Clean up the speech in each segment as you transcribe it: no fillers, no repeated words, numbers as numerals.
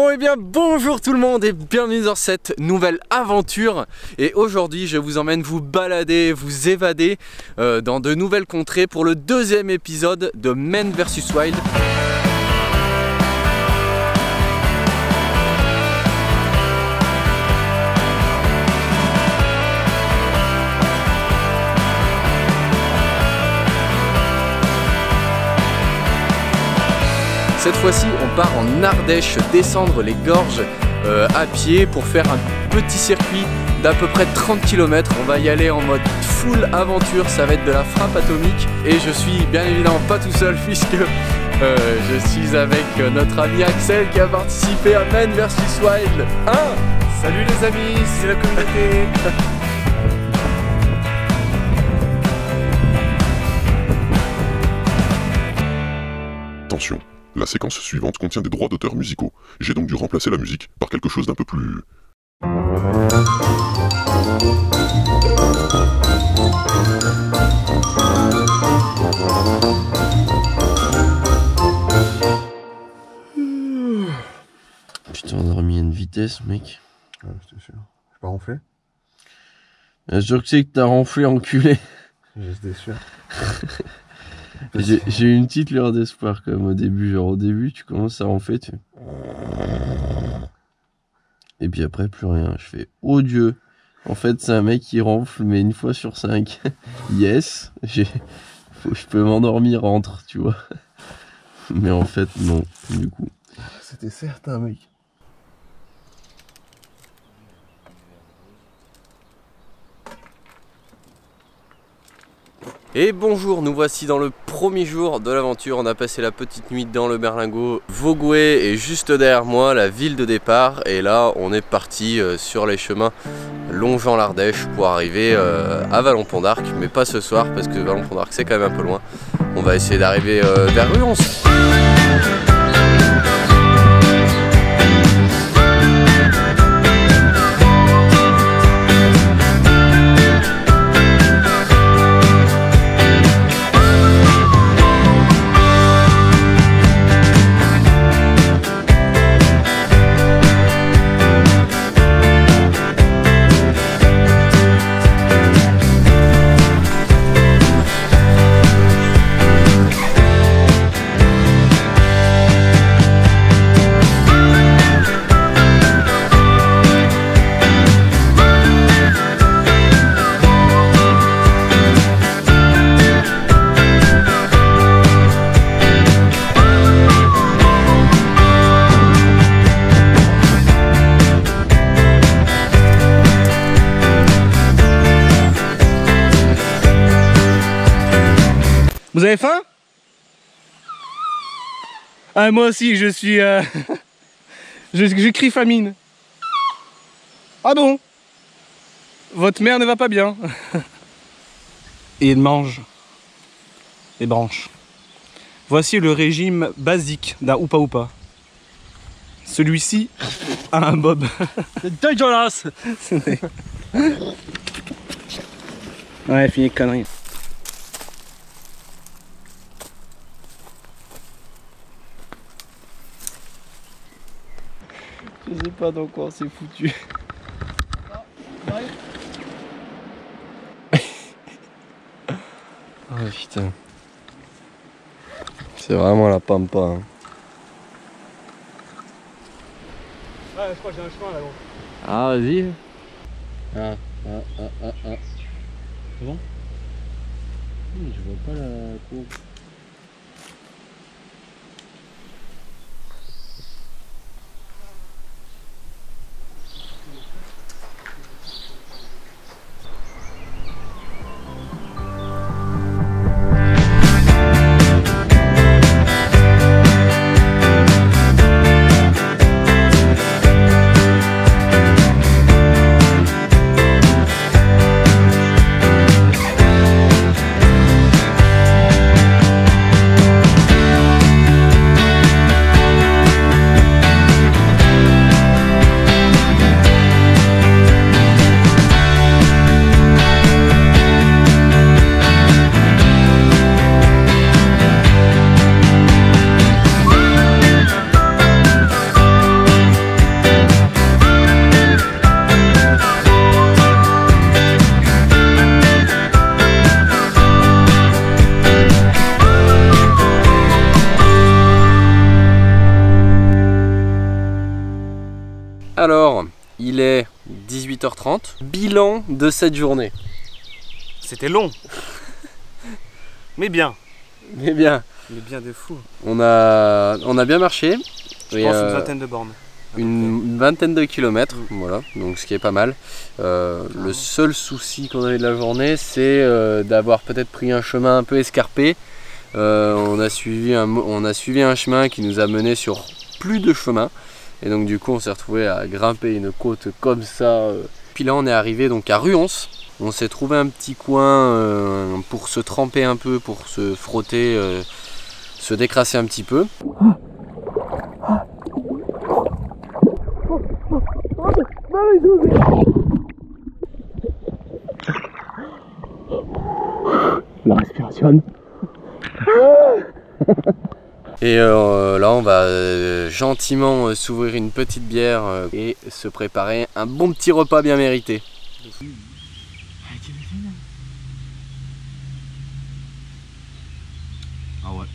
Bon et bien bonjour tout le monde et bienvenue dans cette nouvelle aventure. Et aujourd'hui je vous emmène vous balader, vous évader dans de nouvelles contrées pour le deuxième épisode de Men vs Wild. Cette fois-ci, on part en Ardèche, descendre les gorges à pied pour faire un petit circuit d'à peu près 30 km. On va y aller en mode full aventure, ça va être de la frappe atomique. Et je suis bien évidemment pas tout seul puisque je suis avec notre ami Axel qui a participé à Men vs Wild 1. Salut les amis, c'est la communauté. Attention, la séquence suivante contient des droits d'auteur musicaux. J'ai donc dû remplacer la musique par quelque chose d'un peu plus... Putain, on a remis à une vitesse, mec. Ouais, j'étais sûr. J'ai pas ronflé? Bien sûr que c'est que t'as ronflé, enculé. J'étais sûr. J'ai eu une petite lueur d'espoir quand même au début. Genre au début, tu commences à ronfler, tu... Et puis après, plus rien. Je fais, oh Dieu. En fait, c'est un mec qui ronfle, mais une fois sur 5. Yes. Je peux m'endormir entre, tu vois. Mais en fait, non. Du coup. C'était certain, mec. Et bonjour, nous voici dans le premier jour de l'aventure. On a passé la petite nuit dans le Berlingot. Vogoué est juste derrière moi, la ville de départ. Et là, on est parti sur les chemins longeant l'Ardèche pour arriver à Vallon-Pont d'Arc. Mais pas ce soir, parce que Vallon-Pont d'Arc, c'est quand même un peu loin. On va essayer d'arriver vers Ruons. Vous avez faim? Ah, moi aussi, je suis... je crie famine. Ah bon? Votre mère ne va pas bien. Et elle mange les branches. Voici le régime basique d'un Oupa Oupa. Celui-ci a un bob. C'est dégueulasse. Ouais, fini de conneries. Je sais pas dans quoi c'est foutu. Oh putain. C'est vraiment la pampa. Hein. Ouais, je crois que j'ai un chemin là gros. Ah vas-y. Ah. C'est bon? Je vois pas la courbe. Alors, il est 18h30. Bilan de cette journée. C'était long. Mais bien. Mais bien. Mais bien de fou. On a bien marché. Je pense une vingtaine de bornes. Une vingtaine de kilomètres, voilà, donc ce qui est pas mal. Le seul souci qu'on avait de la journée, c'est d'avoir peut-être pris un chemin un peu escarpé. On a suivi un chemin qui nous a mené sur plus de chemins. Et donc du coup on s'est retrouvé à grimper une côte comme ça. Puis là on est arrivé donc à Ruons. On s'est trouvé un petit coin pour se tremper un peu, pour se frotter, se décrasser un petit peu. La respiration. Et là on va gentiment s'ouvrir une petite bière et se préparer un bon petit repas bien mérité. Ah ouais.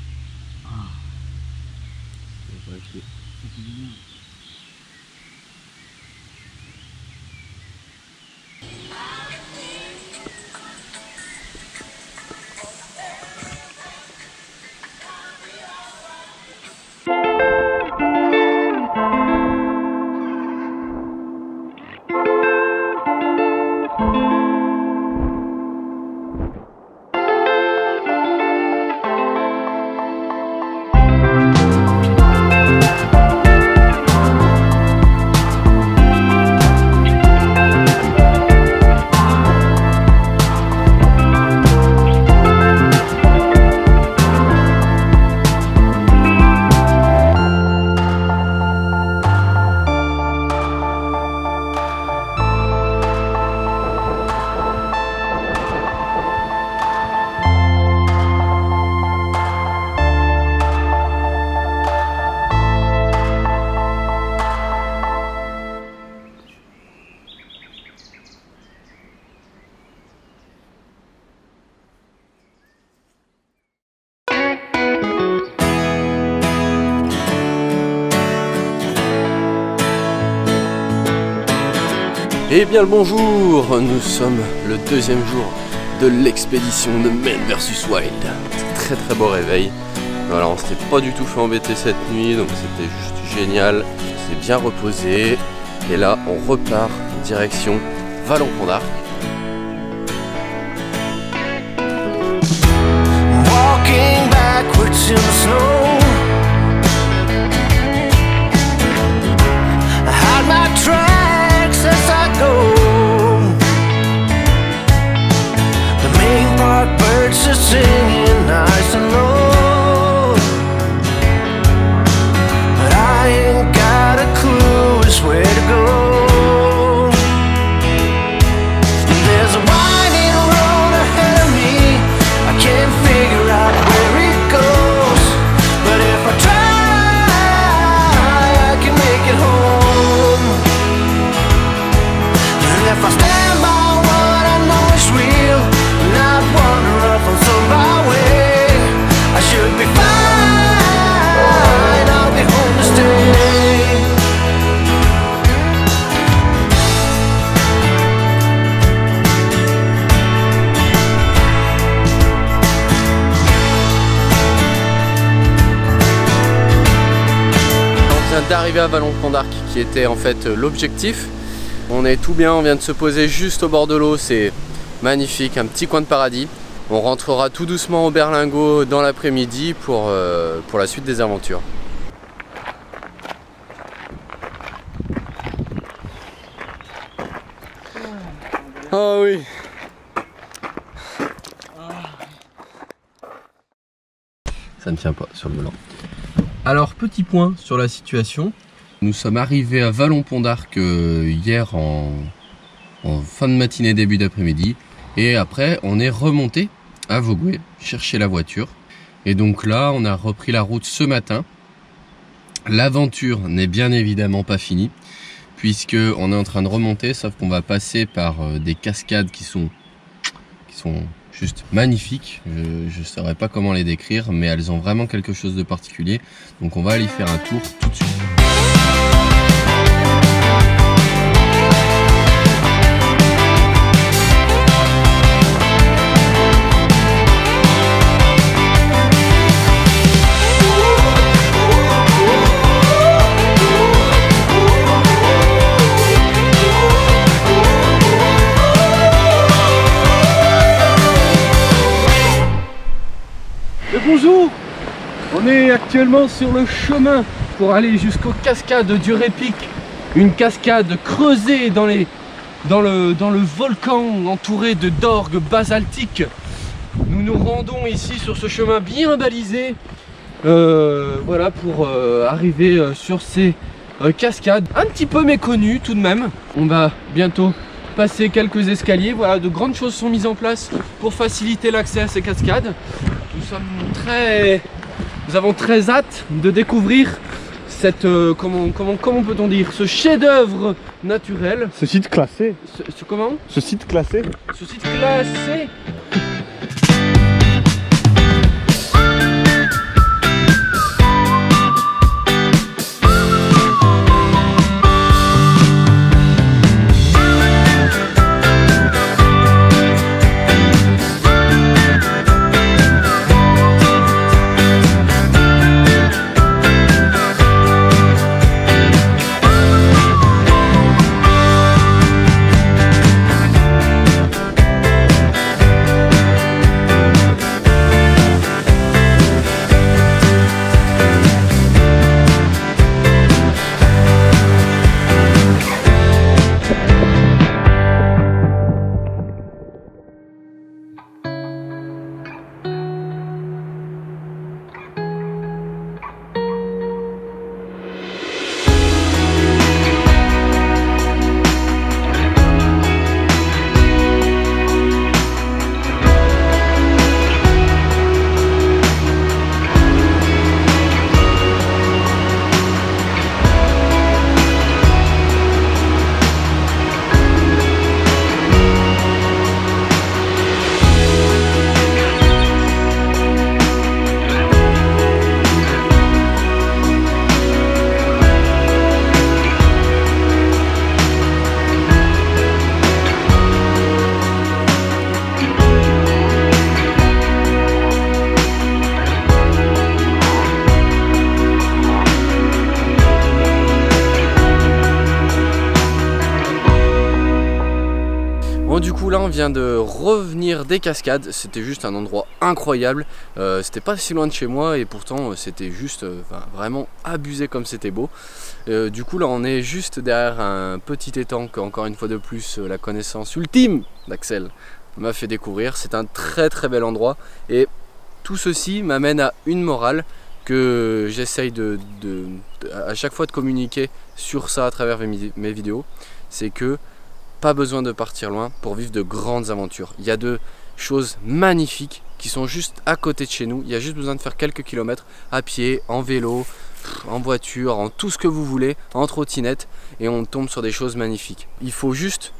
Eh bien le bonjour, nous sommes le deuxième jour de l'expédition de Men vs Wild. Très très beau réveil. Voilà, on s'était pas du tout fait embêter cette nuit, donc c'était juste génial. On s'est bien reposé. Et là, on repart direction Vallon-Pont d'Arc. Walking backwards in the snow, I hide my tracks as I go. The main park birds are singing nice and low, but I ain't got a clue as where to go. There's a winding road ahead of me, I can't figure out where it goes, but if I try, I can make it home. And if I stand by what I know is real, not wander up on some byway, I should be fine, I'll be home to stay. D'arriver à Vallon-Pont d'Arc qui était en fait l'objectif. On est tout bien, on vient de se poser juste au bord de l'eau, c'est magnifique, un petit coin de paradis. On rentrera tout doucement au Berlingot dans l'après-midi pour la suite des aventures. Oh oui. Ça ne tient pas sur le volant. Alors, petit point sur la situation. Nous sommes arrivés à Vallon-Pont d'Arc hier en fin de matinée, début d'après-midi. Et après, on est remonté à Vogüé, chercher la voiture. Et donc là, on a repris la route ce matin. L'aventure n'est bien évidemment pas finie, puisqu'on est en train de remonter, sauf qu'on va passer par des cascades qui sont juste magnifiques. Je ne saurais pas comment les décrire, mais elles ont vraiment quelque chose de particulier. Donc on va aller faire un tour tout de suite. Bonjour. On est actuellement sur le chemin pour aller jusqu'aux cascades du Répic. Une cascade creusée dans le volcan entouré de d'orgues basaltiques. Nous nous rendons ici sur ce chemin bien balisé. Voilà, pour arriver sur ces cascades un petit peu méconnues tout de même. On va bientôt passer quelques escaliers. Voilà, de grandes choses sont mises en place pour faciliter l'accès à ces cascades. Nous avons très hâte de découvrir cette comment peut-on dire, ce chef-d'œuvre naturel. Ce site classé. Comment? Ce site classé. Ce site classé. Bon, du coup là on vient de revenir des cascades, c'était juste un endroit incroyable, c'était pas si loin de chez moi et pourtant c'était juste vraiment abusé comme c'était beau. Du coup là on est juste derrière un petit étang que, encore une fois de plus, la connaissance ultime d'Axel m'a fait découvrir. C'est un très très bel endroit et tout ceci m'amène à une morale que j'essaye à chaque fois de communiquer sur ça à travers mes vidéos. C'est que pas besoin de partir loin pour vivre de grandes aventures. Il y a de choses magnifiques qui sont juste à côté de chez nous. Il y a juste besoin de faire quelques kilomètres à pied, en vélo, en voiture, en tout ce que vous voulez, en trottinette, et on tombe sur des choses magnifiques. Il faut juste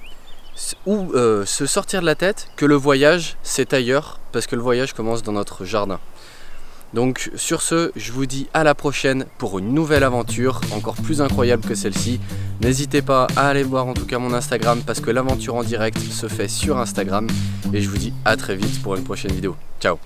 se sortir de la tête que le voyage c'est ailleurs, parce que le voyage commence dans notre jardin. Donc sur ce, je vous dis à la prochaine pour une nouvelle aventure encore plus incroyable que celle-ci. N'hésitez pas à aller voir en tout cas mon Instagram parce que l'aventure en direct se fait sur Instagram. Et je vous dis à très vite pour une prochaine vidéo. Ciao!